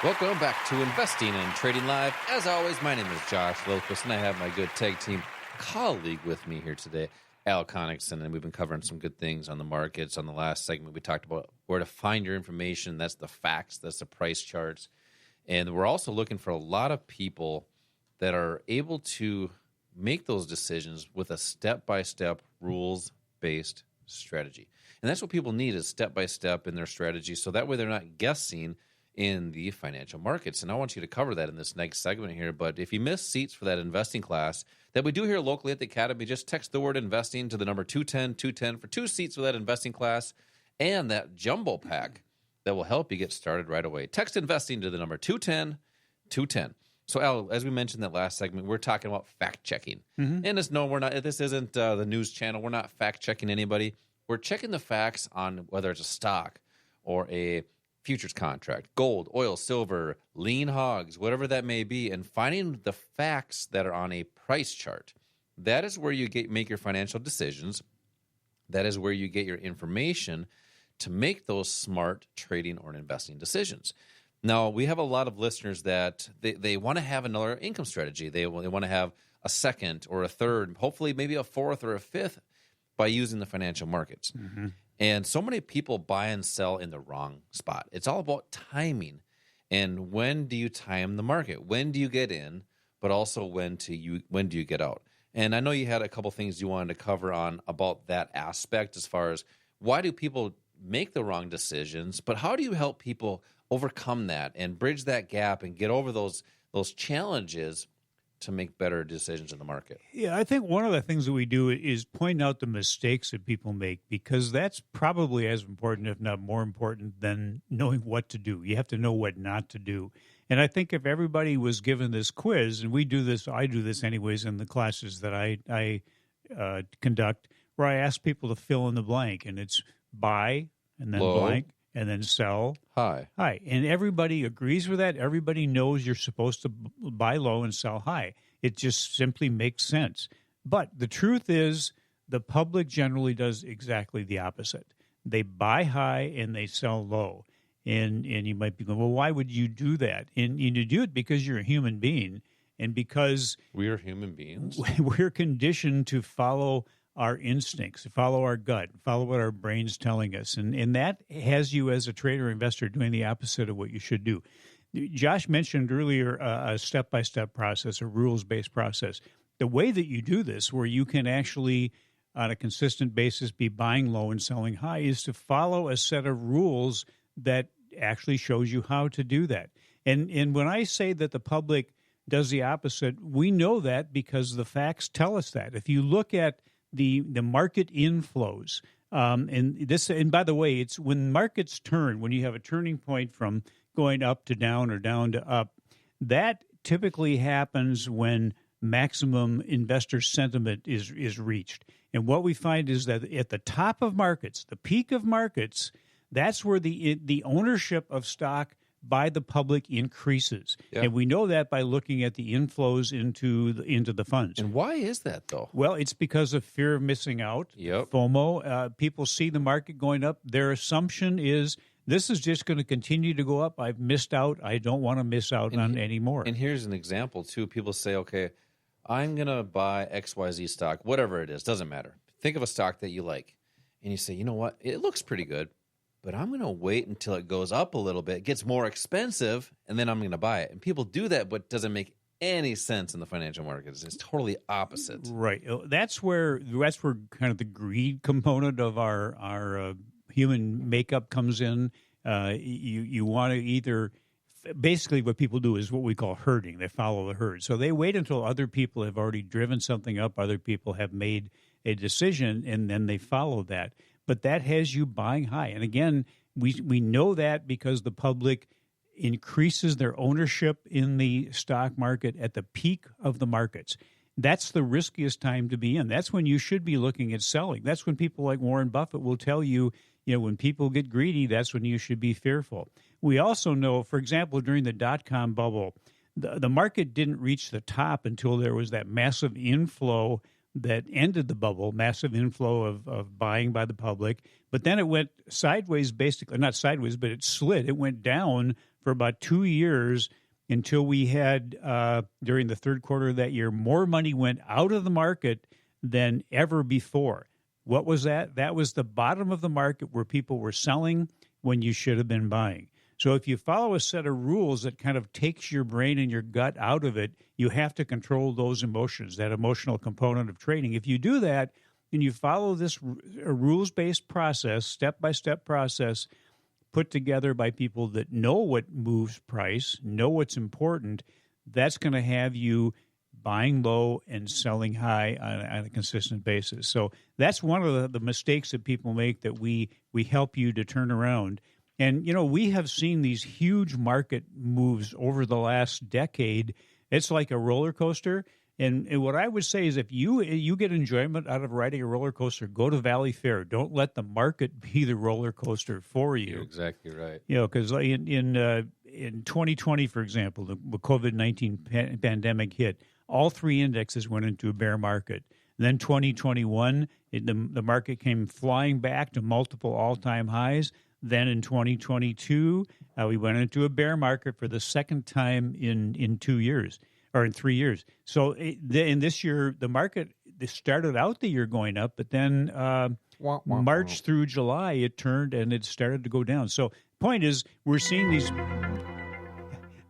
Welcome back to Investing and Trading Live. As always, my name is Josh Lilquist, and I have my good tag team colleague with me here today, Al Connickson, and we've been covering some good things on the markets. On the last segment, we talked about where to find your information. That's the facts. That's the price charts. And we're also looking for a lot of people that are able to make those decisions with a step-by-step, rules-based strategy. And that's what people need, is step-by-step in their strategy, so that way they're not guessing in the financial markets. And I want you to cover that in this next segment here. But if you missed seats for that investing class that we do here locally at the Academy, just text the word investing to the number 210 for 2 seats for that investing class and that jumbo pack that will help you get started right away. Text investing to the number 210. So, Al, as we mentioned that last segment, we're talking about fact checking. And we're not. This isn't the news channel. We're not fact checking anybody. We're checking the facts on whether it's a stock or a futures contract, gold, oil, silver, lean hogs, whatever that may be, and finding the facts that are on a price chart. That is where you make your financial decisions. That is where you get your information to make those smart trading or investing decisions. Now, we have a lot of listeners that they want to have another income strategy. They want to have a second or a third, hopefully maybe a fourth or a fifth by using the financial markets. And so many people buy and sell in the wrong spot. It's all about timing. And when do you time the market? When do you get in, but also when do you get out? And I know you had a couple things you wanted to cover on about that aspect, as far as why do people make the wrong decisions, but how do you help people overcome that and bridge that gap and get over those challenges to make better decisions in the market? Yeah, I think one of the things that we do is point out the mistakes that people make, because that's probably as important, if not more important, than knowing what to do. You have to know what not to do. And I think if everybody was given this quiz, and I do this anyways in the classes that I conduct, where I ask people to fill in the blank, and it's buy, and then low, blank, and then sell, high. And everybody agrees with that. Everybody knows you're supposed to buy low and sell high. It just simply makes sense. But the truth is, the public generally does exactly the opposite. They buy high and they sell low. And you might be going, well, why would you do that? And you do it because you're a human being, and because we are human beings. We're conditioned to follow our instincts, follow our gut, follow what our brain's telling us. And that has you as a trader or investor doing the opposite of what you should do. Josh mentioned earlier a step-by-step process, a rules-based process. The way that you do this, where you can actually, on a consistent basis, be buying low and selling high, is to follow a set of rules that actually shows you how to do that. And when I say that the public does the opposite, we know that because the facts tell us that. If you look at the market inflows, and by the way, it's when markets turn, when you have a turning point from going up to down or down to up, that typically happens when maximum investor sentiment is reached. And what we find is that at the top of markets, the peak of markets, that's where the ownership of stock by the public increases. Yeah. And we know that by looking at the inflows into the funds. And why is that, though? Well, it's because of fear of missing out, FOMO. People see the market going up. Their assumption is, this is just going to continue to go up. I've missed out. I don't want to miss out on any more. And here's an example, too. People say, okay, I'm going to buy XYZ stock, whatever it is, doesn't matter. Think of a stock that you like. And you say, you know what, it looks pretty good, but I'm going to wait until it goes up a little bit, gets more expensive, and then I'm going to buy it. And people do that, but it doesn't make any sense in the financial markets. It's totally opposite. Right. That's where kind of the greed component of our human makeup comes in. You want to either basically what people do is what we call herding. They follow the herd. So they wait until other people have already driven something up, other people have made a decision, and then they follow that. But that has you buying high. And again, we know that because the public increases their ownership in the stock market at the peak of the markets. That's the riskiest time to be in. That's when you should be looking at selling. That's when people like Warren Buffett will tell you, when people get greedy, that's when you should be fearful. We also know, for example, during the dot-com bubble, the market didn't reach the top until there was that massive inflow that ended the bubble, massive inflow of buying by the public. But then it went sideways, basically, not sideways, but it slid. It went down for about 2 years until we had, during the third quarter of that year, more money went out of the market than ever before. What was that? That was the bottom of the market where people were selling when you should have been buying. So if you follow a set of rules that kind of takes your brain and your gut out of it, you have to control those emotions, that emotional component of trading. If you do that and you follow this rules-based process, step-by-step process, put together by people that know what moves price, know what's important, that's going to have you buying low and selling high on a consistent basis. So that's one of the mistakes that people make that we help you to turn around. And, we have seen these huge market moves over the last decade. It's like a roller coaster. And what I would say is if you get enjoyment out of riding a roller coaster, go to Valley Fair. Don't let the market be the roller coaster for you. You're exactly right. Because in 2020, for example, the COVID-19 pandemic hit, all three indexes went into a bear market. Then 2021, the market came flying back to multiple all-time highs. Then in 2022, we went into a bear market for the second time in 2 years or in 3 years. So in this year, the market started out the year going up, but then March through July, it turned and it started to go down. So point is, we're seeing these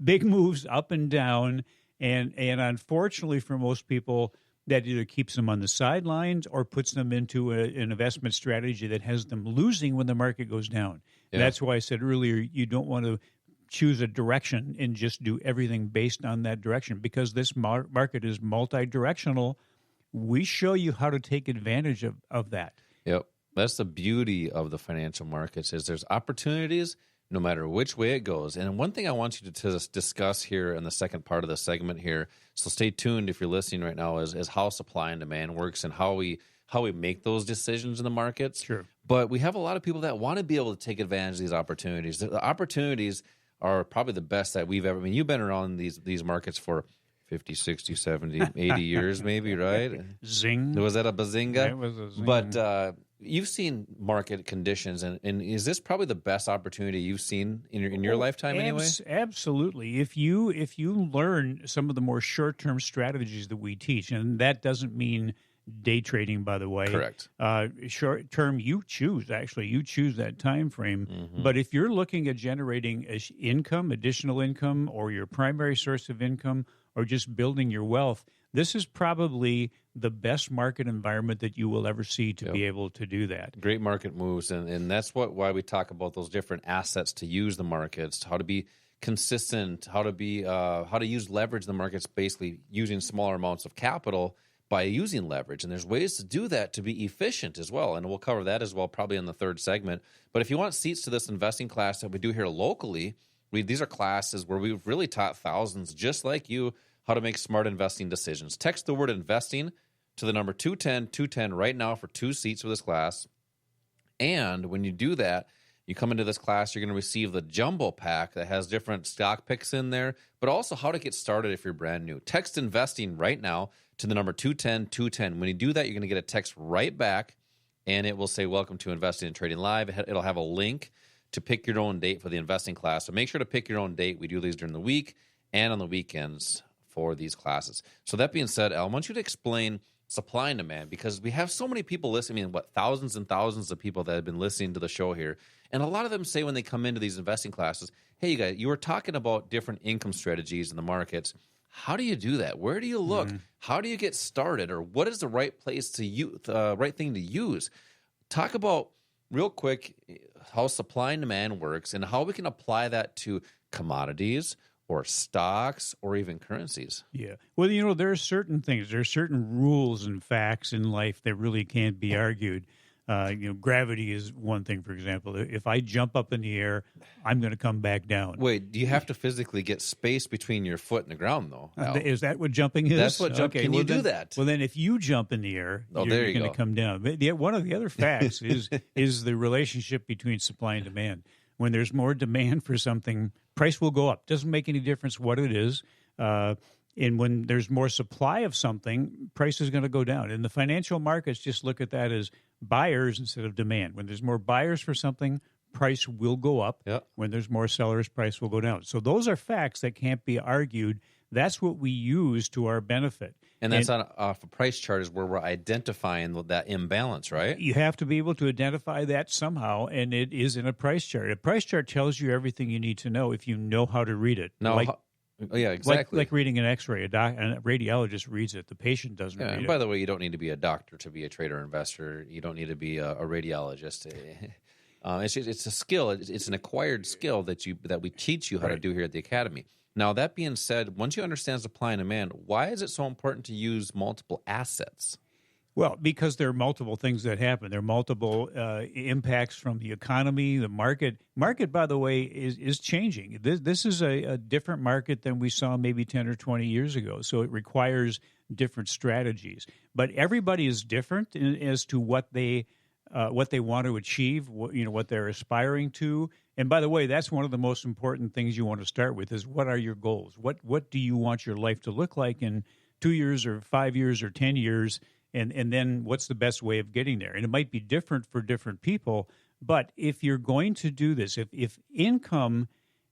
big moves up and down, and unfortunately for most people, that either keeps them on the sidelines or puts them into an investment strategy that has them losing when the market goes down. Yeah. And that's why I said earlier, you don't want to choose a direction and just do everything based on that direction, because this market is multi-directional. We show you how to take advantage of that. Yep. That's the beauty of the financial markets, is there's opportunities no matter which way it goes. And one thing I want you to discuss here in the second part of the segment here, so stay tuned if you're listening right now, is how supply and demand works and how we make those decisions in the markets. Sure. But we have a lot of people that want to be able to take advantage of these opportunities. The opportunities are probably the best that we've ever. I mean, you've been around these markets for 50, 60, 70, 80 years maybe, right? Zing. Was that a bazinga? It was a zing. But you've seen market conditions, and is this probably the best opportunity you've seen in your lifetime anyway? Absolutely. If you learn some of the more short-term strategies that we teach, and that doesn't mean day trading, by the way. Correct. Short term, you choose that time frame. Mm-hmm. But if you're looking at generating additional income, or your primary source of income, or just building your wealth, this is probably the best market environment that you will ever see to be able to do that. Great market moves, and that's why we talk about those different assets to use the markets, how to be consistent, how to use leverage the markets, basically using smaller amounts of capital by using leverage. And there's ways to do that to be efficient as well, and we'll cover that as well probably in the third segment. But if you want seats to this investing class that we do here locally, these are classes where we've really taught thousands just like you how to make smart investing decisions. Text the word investing to the number 210-210 right now for 2 seats for this class. And when you do that, you come into this class, you're going to receive the jumbo pack that has different stock picks in there, but also how to get started if you're brand new. Text investing right now to the number 210-210. When you do that, you're going to get a text right back, and it will say, welcome to Investing and Trading Live. It'll have a link to pick your own date for the investing class. So make sure to pick your own date. We do these during the week and on the weekends for these classes. So that being said, Al, I want you to explain supply and demand, because we have so many people listening. I mean, thousands and thousands of people that have been listening to the show here. And a lot of them say when they come into these investing classes, hey, you guys, you were talking about different income strategies in the markets. How do you do that? Where do you look? Mm-hmm. How do you get started? Or what is the right place to use, right thing to use? Talk about real quick how supply and demand works and how we can apply that to commodities or stocks or even currencies. Yeah. Well, there are certain things, there are certain rules and facts in life that really can't be argued. Gravity is one thing, for example. If I jump up in the air, I'm going to come back down. Wait, do you have to physically get space between your foot and the ground, though? Is that what jumping is? That's what jumping. Okay, Can you do that? Well, then if you jump in the air, you're going to come down. But one of the other facts is the relationship between supply and demand. When there's more demand for something, price will go up. Doesn't make any difference what it is. And when there's more supply of something, price is going to go down. And the financial markets just look at that as buyers instead of demand. When there's more buyers for something, price will go up. Yep. When there's more sellers, price will go down. So those are facts that can't be argued. That's what we use to our benefit. And that's off a price chart is where we're identifying that imbalance, right? You have to be able to identify that somehow, and it is in a price chart. A price chart tells you everything you need to know if you know how to read it. Now, yeah, exactly. Like reading an X-ray. A radiologist reads it. The patient doesn't read and it. by the way, you don't need to be a doctor to be a trader or investor. You don't need to be a radiologist. It's a skill. It's an acquired skill that we teach you how to do here at the Academy. Now, that being said, once you understand supply and demand, why is it so important to use multiple assets? Well, because there are multiple things that happen. There are multiple impacts from the economy, the market. Market, by the way, is changing. This is a different market than we saw maybe 10 or 20 years ago. So it requires different strategies. But everybody is different as to what they want to achieve, what they're aspiring to. And by the way, that's one of the most important things you want to start with is what are your goals? What do you want your life to look like in 2 years or 5 years or 10 years? And then what's the best way of getting there? And it might be different for different people. But if you're going to do this, if income,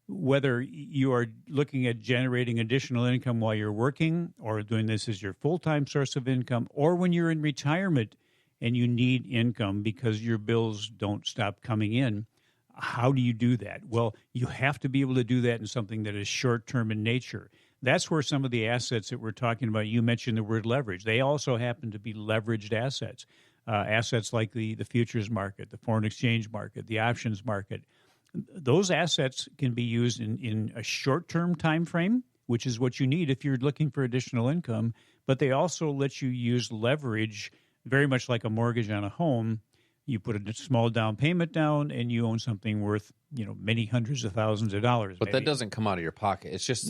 whether you are looking at generating additional income while you're working or doing this as your full-time source of income, or when you're in retirement and you need income because your bills don't stop coming in, how do you do that? Well, you have to be able to do that in something that is short-term in nature. That's where some of the assets that we're talking about, you mentioned the word leverage. They also happen to be leveraged assets, assets like the futures market, the foreign exchange market, the options market. Those assets can be used in a short-term time frame, which is what you need if you're looking for additional income, but they also let you use leverage very much like a mortgage on a home. You put a small down payment down, and you own something worth, many hundreds of thousands of dollars. But that doesn't come out of your pocket. It's just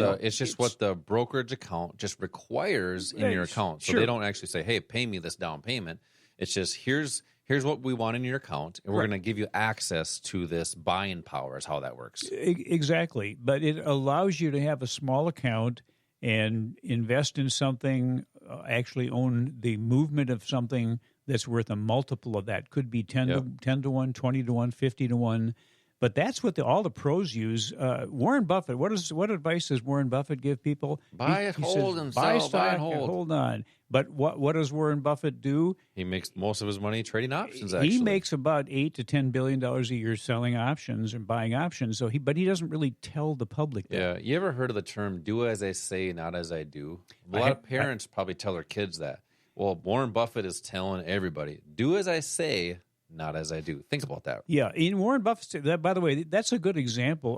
what the brokerage account just requires in your account. So they don't actually say, "Hey, pay me this down payment." It's just here's what we want in your account, and we're going to give you access to this buying power. Is how that works. Exactly, but it allows you to have a small account and invest in something. Actually, own the movement of something that's worth a multiple of that. Could be 10 to 1, 20 to 1, 50 to 1. But that's what all the pros use. Warren Buffett, what advice does Warren Buffett give people? Buy it, hold, and sell. Buy stock, buy and hold. Hold on. But what does Warren Buffett do? He makes most of his money trading options, actually. He makes about $8 to $10 billion a year selling options and buying options. But he doesn't really tell the public that. Yeah. You ever heard of the term, do as I say, not as I do? A lot of parents probably tell their kids that. Well, Warren Buffett is telling everybody, do as I say, not as I do. Think about that. Yeah. In Warren Buffett, by the way, that's a good example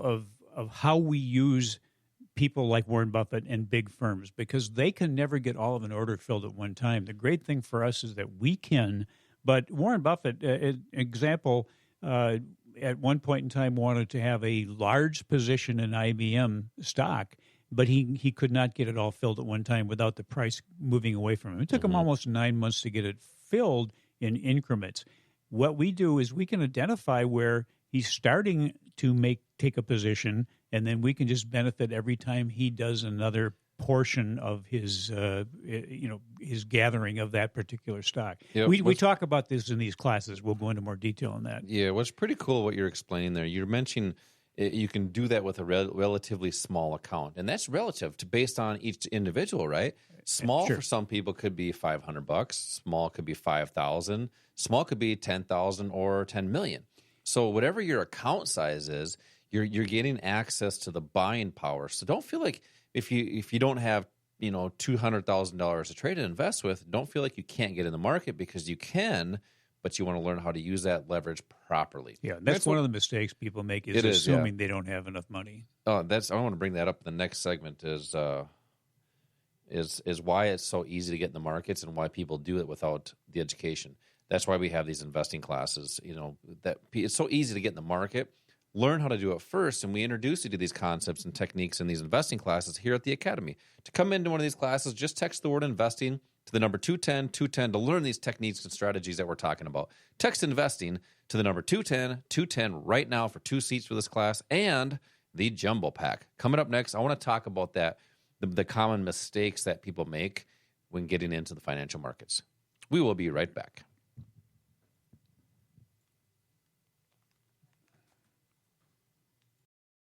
of how we use people like Warren Buffett and big firms, because they can never get all of an order filled at one time. The great thing for us is that we can. But Warren Buffett, example, at one point in time wanted to have a large position in IBM stock, but he could not get it all filled at one time without the price moving away from him. It took him almost 9 months to get it filled in increments. What we do is we can identify where he's starting to take a position, and then we can just benefit every time he does another portion of his gathering of that particular stock. Yeah, we talk about this in these classes. We'll go into more detail on that. Yeah, what's pretty cool what you're explaining there. You're mentioning you can do that with a relatively small account, and that's relative to based on each individual, right? Small for some people could be $500. Small could be $5,000. Small could be $10,000 or $10 million. So whatever your account size is, you're getting access to the buying power. So don't feel like if you don't have $200,000 to trade and invest with, don't feel like you can't get in the market, because you can. But you want to learn how to use that leverage properly. Yeah, that's one of the mistakes people make is assuming they don't have enough money. I want to bring that up in the next segment is why it's so easy to get in the markets and why people do it without the education. That's why we have these investing classes. That it's so easy to get in the market. Learn how to do it first, and we introduce you to these concepts and techniques in these investing classes here at the Academy. To come into one of these classes, just text the word investing to the number 210-210 to learn these techniques and strategies that we're talking about. Text investing to the number 210-210 right now for 2 seats for this class and the jumbo pack. Coming up next, I want to talk about that the common mistakes that people make when getting into the financial markets. We will be right back.